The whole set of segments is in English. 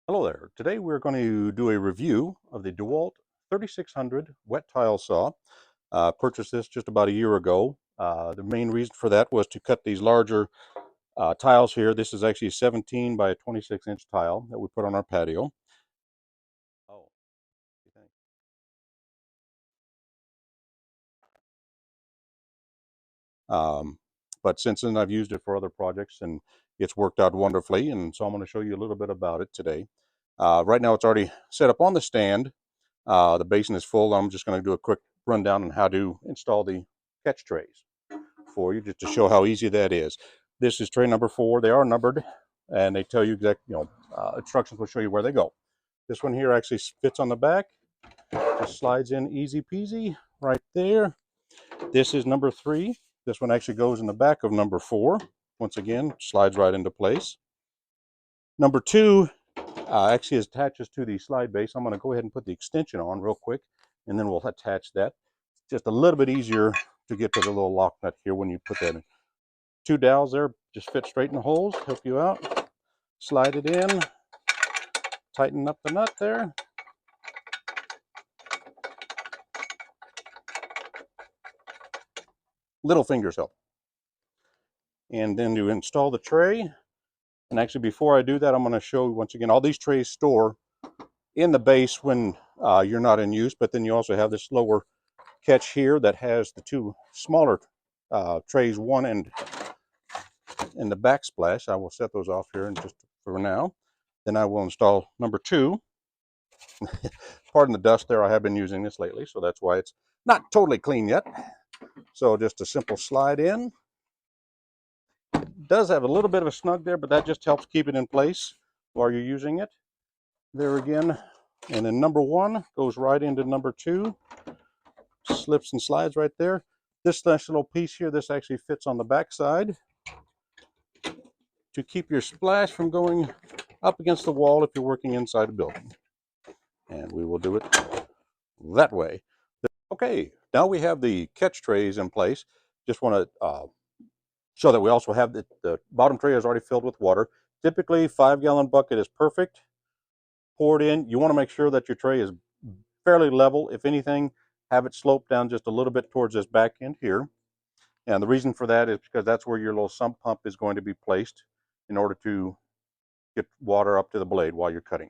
Hello there. Today we're going to do a review of the DEWALT 3600 Wet Tile Saw. Purchased this just about a year ago. The main reason for that was to cut these larger tiles here. This is actually a 17 by a 26-inch tile that we put on our patio. Oh, thanks. But since then I've used it for other projects and it's worked out wonderfully, and so I'm going to show you a little bit about it today. Right now it's already set up on the stand. The basin is full. I'm just going to do a quick rundown on how to install the catch trays for you, just to show how easy that is. This is tray number 4. They are numbered, and they tell you exactly, instructions will show you where they go. This one here actually fits on the back. Just slides in easy peasy right there. This is number 3. This one actually goes in the back of number 4. Once again, slides right into place. Number 2 actually attaches to the slide base. I'm going to go ahead and put the extension on real quick, and then we'll attach that. It's just a little bit easier to get to the little lock nut here when you put that in. 2 dowels there just fit straight in the holes, help you out. Slide it in, tighten up the nut there. Little fingers help. And then to install the tray, and actually before I do that, I'm going to show you once again, all these trays store in the base when you're not in use, but then you also have this lower catch here that has the 2 smaller trays, one and in the backsplash. I will set those off here in just for now. Then I will install number 2. Pardon the dust there, I have been using this lately, so that's why it's not totally clean yet. So just a simple slide in. It does have a little bit of a snug there, but that just helps keep it in place while you're using it. There again. And then number 1 goes right into number 2. Slips and slides right there. This nice little piece here, this actually fits on the back side to keep your splash from going up against the wall if you're working inside a building. And we will do it that way. Okay, now we have the catch trays in place. Just want to show that we also have the bottom tray is already filled with water. Typically 5-gallon bucket is perfect. Pour it in. You want to make sure that your tray is fairly level. If anything, have it slope down just a little bit towards this back end here. And the reason for that is because that's where your little sump pump is going to be placed in order to get water up to the blade while you're cutting.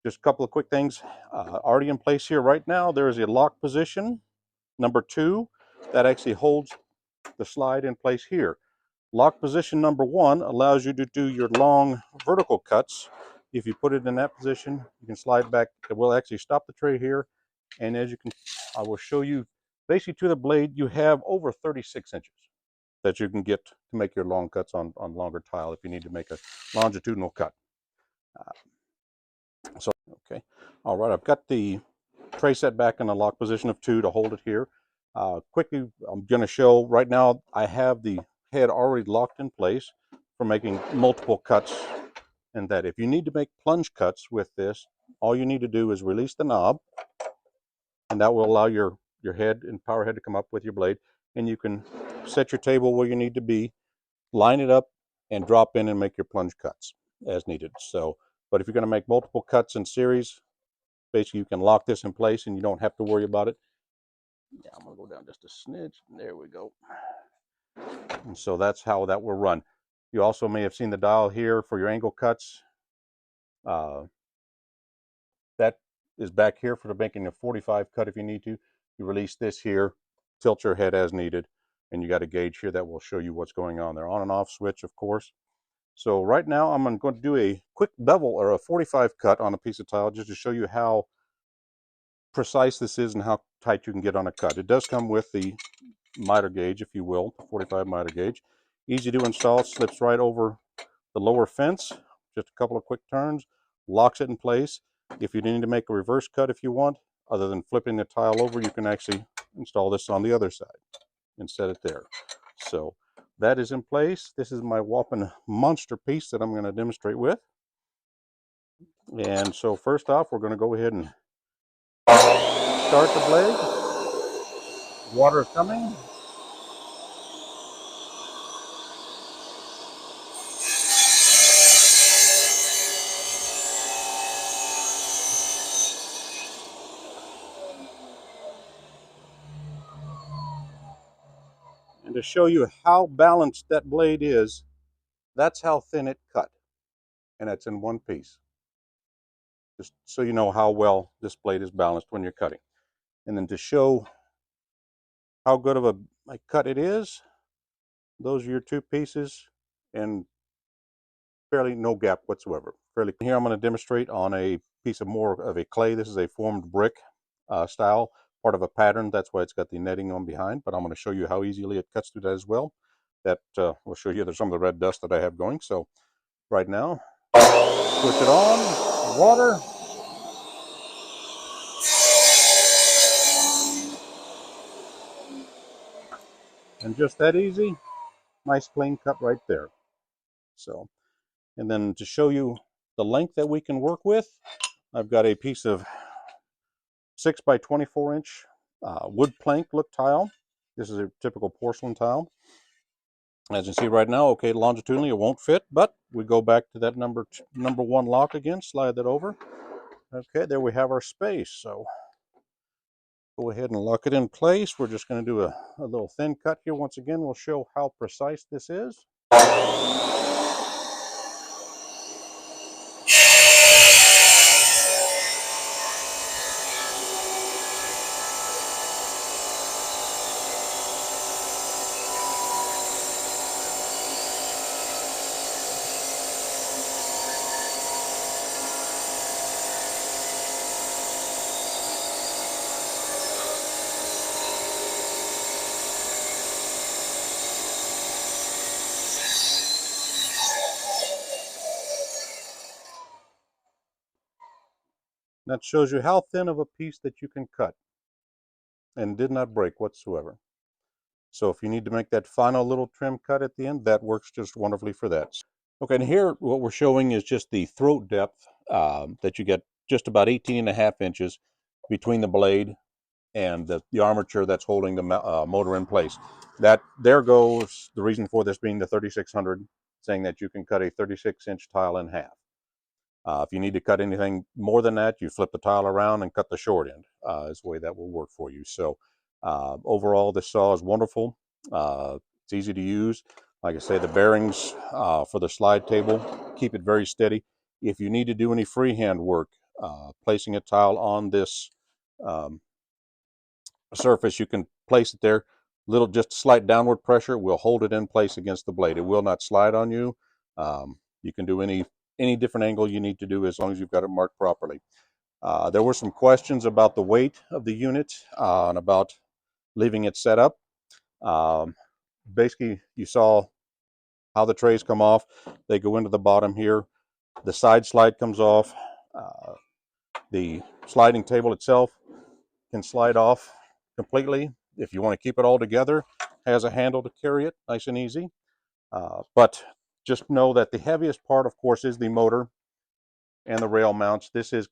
Just a couple of quick things already in place here right now. There is a lock position, number 2, that actually holds the slide in place here. Lock position number 1 allows you to do your long vertical cuts. If you put it in that position, you can slide back. It will actually stop the tray here. And as you can, I will show you, basically to the blade, you have over 36 inches that you can get to make your long cuts on longer tile if you need to make a longitudinal cut. Okay, all right, I've got the tray set back in the lock position of 2 to hold it here. Quickly, I'm going to show right now I have the head already locked in place for making multiple cuts, and that if you need to make plunge cuts with this, all you need to do is release the knob, and that will allow your head and power head to come up with your blade, and you can set your table where you need to be, line it up, and drop in and make your plunge cuts as needed. So, but if you're going to make multiple cuts in series, basically you can lock this in place and you don't have to worry about it. Yeah, I'm going to go down just a smidge. There we go. And so that's how that will run. You also may have seen the dial here for your angle cuts. That is back here for making a 45 cut if you need to. You release this here, tilt your head as needed, and you got a gauge here that will show you what's going on there. On and off switch, of course. So right now I'm going to do a quick bevel or a 45 cut on a piece of tile just to show you how precise this is and how tight you can get on a cut. It does come with the miter gauge, if you will, 45 miter gauge. Easy to install, slips right over the lower fence. Just a couple of quick turns, locks it in place. If you need to make a reverse cut if you want, other than flipping the tile over, you can actually install this on the other side and set it there. So that is in place. This is my whopping monster piece that I'm going to demonstrate with. And so first off, we're going to go ahead and start the blade. Water is coming. to show you how balanced that blade is, that's how thin it cut. And it's in one piece. Just so you know how well this blade is balanced when you're cutting. And then to show how good of a cut it is, those are your two pieces, and fairly no gap whatsoever. Here I'm going to demonstrate on a piece of more of a clay. This is a formed brick style, part of a pattern. That's why it's got the netting on behind, but I'm going to show you how easily it cuts through that as well. That will show you there's some of the red dust that I have going. So right now, switch it on, water. And just that easy, nice clean cut right there. So, and then to show you the length that we can work with, I've got a piece of 6 by 24 inch wood plank look tile. This is a typical porcelain tile. As you see right now, okay, longitudinally it won't fit, but we go back to that number one lock again, slide that over. Okay, there we have our space. So go ahead and lock it in place. We're just going to do a little thin cut here. Once again, we'll show how precise this is. That shows you how thin of a piece that you can cut and did not break whatsoever. So if you need to make that final little trim cut at the end, that works just wonderfully for that. Okay, and here what we're showing is just the throat depth that you get just about 18.5 inches between the blade and the armature that's holding the motor in place. That there goes the reason for this being the 3600, saying that you can cut a 36-inch tile in half. If you need to cut anything more than that, you flip the tile around and cut the short end. Is the way that will work for you. So overall, this saw is wonderful. It's easy to use. Like I say, the bearings for the slide table keep it very steady. If you need to do any freehand work, placing a tile on this surface, you can place it there. Just slight downward pressure will hold it in place against the blade. It will not slide on you. You can do any different angle you need to do as long as you've got it marked properly. There were some questions about the weight of the unit and about leaving it set up. Basically, you saw how the trays come off. They go into the bottom here. The side slide comes off. The sliding table itself can slide off completely. If you want to keep it all together, has a handle to carry it, nice and easy. But just know that the heaviest part, of course, is the motor and the rail mounts. This is,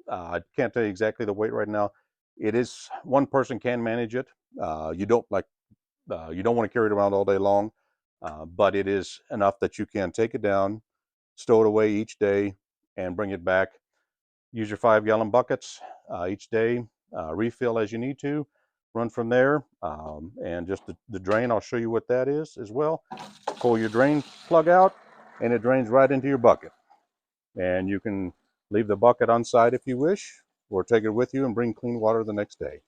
I can't tell you exactly the weight right now. It is, one person can manage it. You don't want to carry it around all day long, but it is enough that you can take it down, stow it away each day, and bring it back. Use your 5-gallon buckets each day, refill as you need to, run from there, and just the drain, I'll show you what that is as well. Pull your drain plug out, and it drains right into your bucket. And you can leave the bucket on site if you wish, or take it with you and bring clean water the next day.